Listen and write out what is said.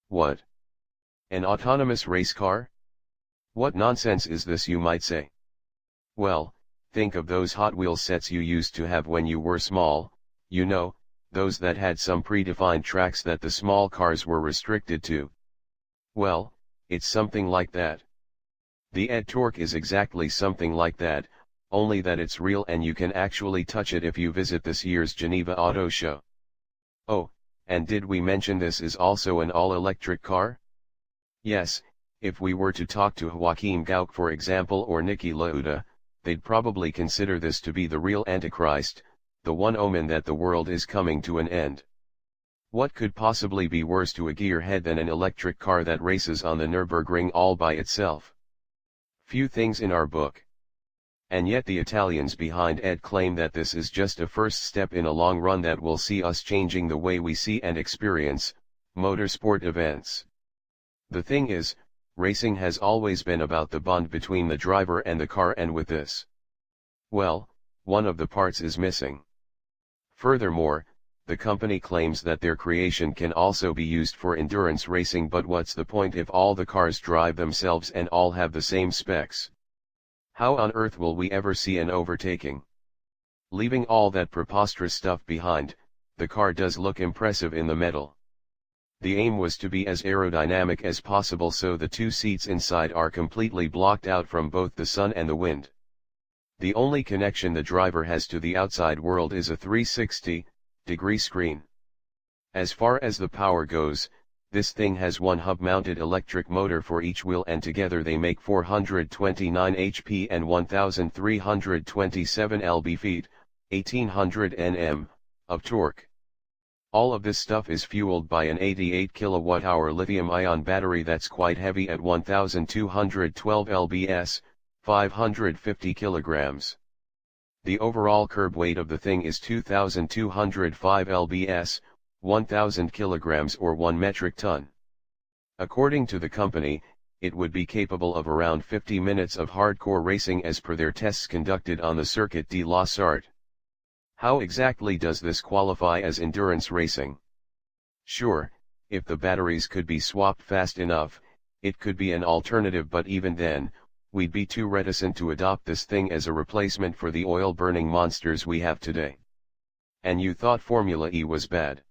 What? An autonomous race car? What nonsense is this, you might say? Well, think of those Hot Wheels sets you used to have when you were small, you know, those that had some predefined tracks that the small cars were restricted to. Well, it's something like that. The Torq is exactly something like that, only that it's real and you can actually touch it if you visit this year's Geneva Auto Show. Oh, and did we mention this is also an all-electric car? Yes, if we were to talk to Joachim Gauck for example or Niki Lauda, they'd probably consider this to be the real Antichrist, the one omen that the world is coming to an end. What could possibly be worse to a gearhead than an electric car that races on the Nürburgring all by itself? Few things in our book. And yet the Italians behind Ed claim that this is just a first step in a long run that will see us changing the way we see and experience motorsport events. The thing is, racing has always been about the bond between the driver and the car, and with this, well, one of the parts is missing. Furthermore, the company claims that their creation can also be used for endurance racing, but what's the point if all the cars drive themselves and all have the same specs? How on earth will we ever see an overtaking? Leaving all that preposterous stuff behind, the car does look impressive in the metal. The aim was to be as aerodynamic as possible so the two seats inside are completely blocked out from both the sun and the wind. The only connection the driver has to the outside world is a 360-degree screen. As far as the power goes, this thing has one hub-mounted electric motor for each wheel, and together they make 429 HP and 1327 lb-ft, 1800 Nm, of torque. All of this stuff is fueled by an 88 kWh lithium-ion battery that's quite heavy at 1212 lbs, 550 kilograms. The overall curb weight of the thing is 2205 lbs, 1000 kilograms or 1 metric ton. According to the company, it would be capable of around 50 minutes of hardcore racing as per their tests conducted on the Circuit de la Sarthe. How exactly does this qualify as endurance racing? Sure, if the batteries could be swapped fast enough, it could be an alternative, but even then, we'd be too reticent to adopt this thing as a replacement for the oil-burning monsters we have today. And you thought Formula E was bad?